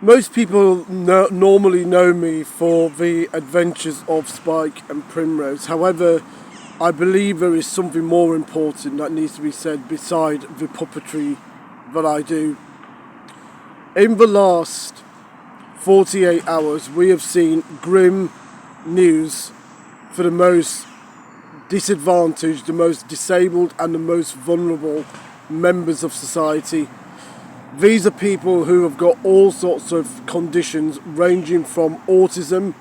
Most people normally know me for the adventures of Spike and Primrose. However, I believe there is something more important that needs to be said beside the puppetry that I do. In the last 48 hours, we have seen grim news for the most disadvantaged, the most disabled, and the most vulnerable members of society. These are people who have got all sorts of conditions ranging from autism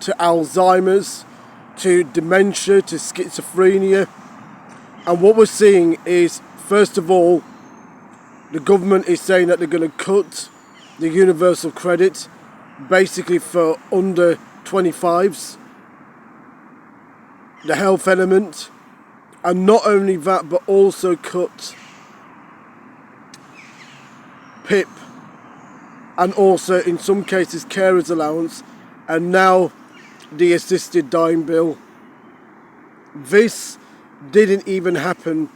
to Alzheimer's to dementia to schizophrenia. And what we're seeing is, first of all, the government is saying that they're going to cut the universal credit basically for under 25s, the health element, and not only that, but also cut PIP and also in some cases carers allowance, and now the assisted dying bill. This didn't even happen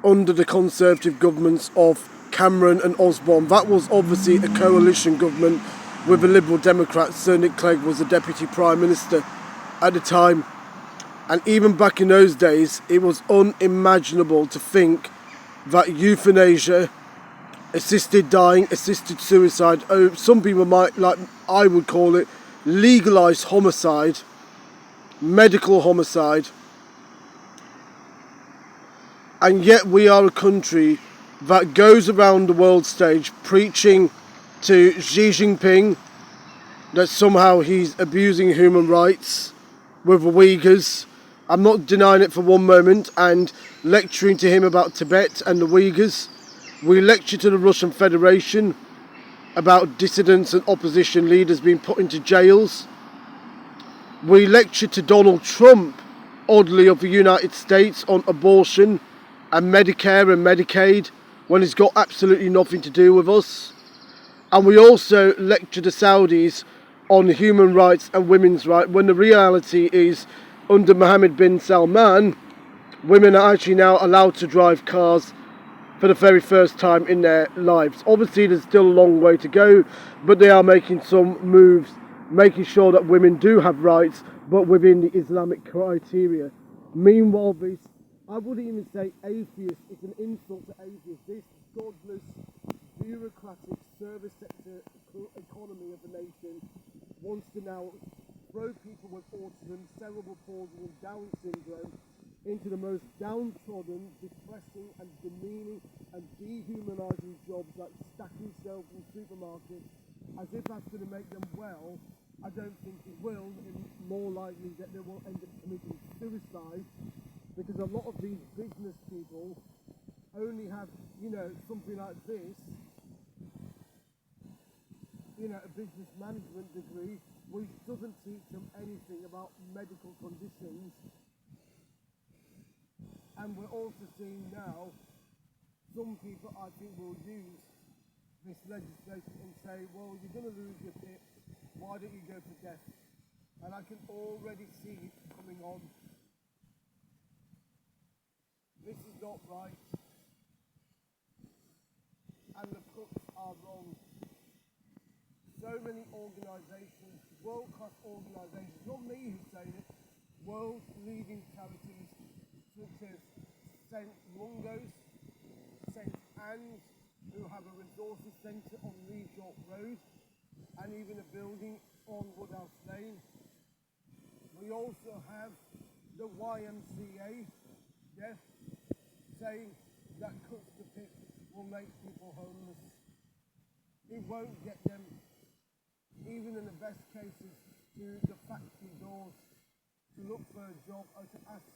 under the Conservative governments of Cameron and Osborne. That was obviously a coalition government with the Liberal Democrats. Sir Nick Clegg was the Deputy Prime Minister at the time. And even back in those days, it was unimaginable to think that euthanasia, assisted dying, assisted suicide, some people might, like I would call it, legalised homicide, medical homicide. And yet we are a country that goes around the world stage preaching to Xi Jinping that somehow he's abusing human rights with the Uyghurs. I'm not denying it for one moment, and lecturing to him about Tibet and the Uyghurs. We lecture to the Russian Federation about dissidents and opposition leaders being put into jails. We lecture to Donald Trump, oddly, of the United States on abortion and Medicare and Medicaid when he's got absolutely nothing to do with us. And we also lecture the Saudis on human rights and women's rights when the reality is under Mohammed bin Salman, women are actually now allowed to drive cars for the very first time in their lives. Obviously there's still a long way to go, but they are making some moves, making sure that women do have rights, but within the Islamic criteria. Meanwhile, this, I wouldn't even say atheist, it's an insult to atheists, this godless, bureaucratic service sector economy of the nation wants to now throw people with autism, cerebral palsy and Down syndrome into the most downtrodden, depressing and demeaning and dehumanising jobs like stacking shelves in supermarkets, as if that's going to make them well. I don't think it will. It's more likely that they will end up committing suicide, because a lot of these business people only have, something like this, a business management degree, which doesn't teach them anything about medical conditions. And we're also seeing now some people, I think, will use this legislation and say, well, you're going to lose your PIP, why don't you go for death? And I can already see it coming on. This is not right. And the crooks are wrong. So many organisations, world-class organisations, not me who's saying it, world-leading charities such as St. Mungo's, St. Anne's, who have a resources centre on Leeds York Road, and even a building on Woodhouse Lane. We also have the YMCA, saying that cuts to PIP will make people homeless. It won't get them, even in the best cases, to the factory doors to look for a job or to ask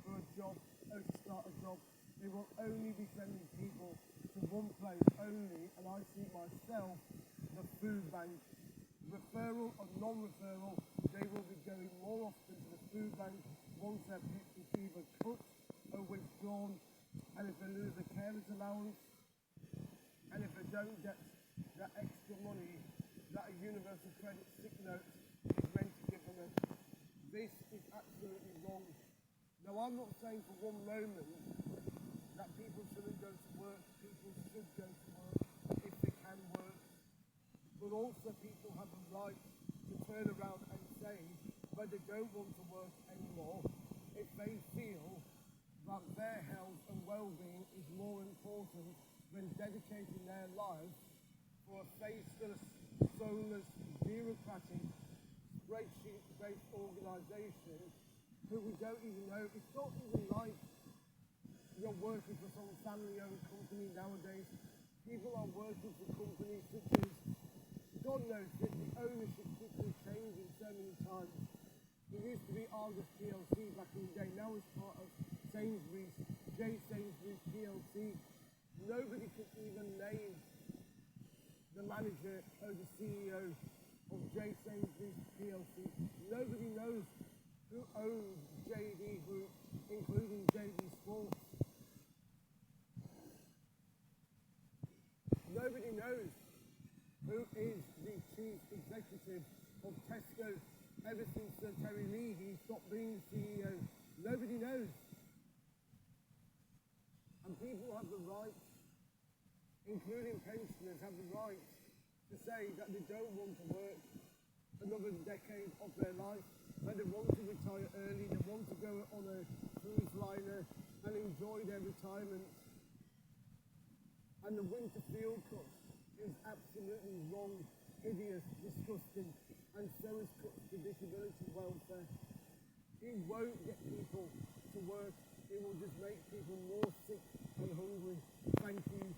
for a job or to start a job. They will only be sending people to one place only, and I see myself, the food bank. Referral or non-referral, they will be going more often to the food bank once their PIP is either cut or withdrawn, and if they lose a carer's allowance, and if they don't get that extra money that a universal credit sick note is meant to give them. This is absolutely wrong. Now, I'm not saying for one moment that people shouldn't go to work. People should go to work if they can work. but also people have a right to turn around and say that they don't want to work anymore if they feel that their health and well-being is more important than dedicating their lives for a faceless, soulless, bureaucratic, spreadsheet-based organisation who we don't even know. It's not even like you're working for some family-owned company nowadays. People are working for companies such as, God knows that the ownership quickly changes so many times. It used to be Argos PLC back in the day, now it's part of Sainsbury's, J Sainsbury's PLC. Nobody could even name the manager or the CEO of J Sainsbury's PLC. Nobody knows who owns JD Group, including JD Sports. Nobody knows who is the chief executive of Tesco ever since Sir Terry Leahy stopped being the CEO. Nobody knows. And people have the right, including pensioners, have the right to say that they don't want to work another decade of their life, that they want to retire early, they want to go on a cruise liner and enjoy their retirement. And the winter field cut is absolutely wrong, hideous, disgusting, and so is cuts to disability welfare. It won't get people to work, it will just make people more sick and hungry. Thank you.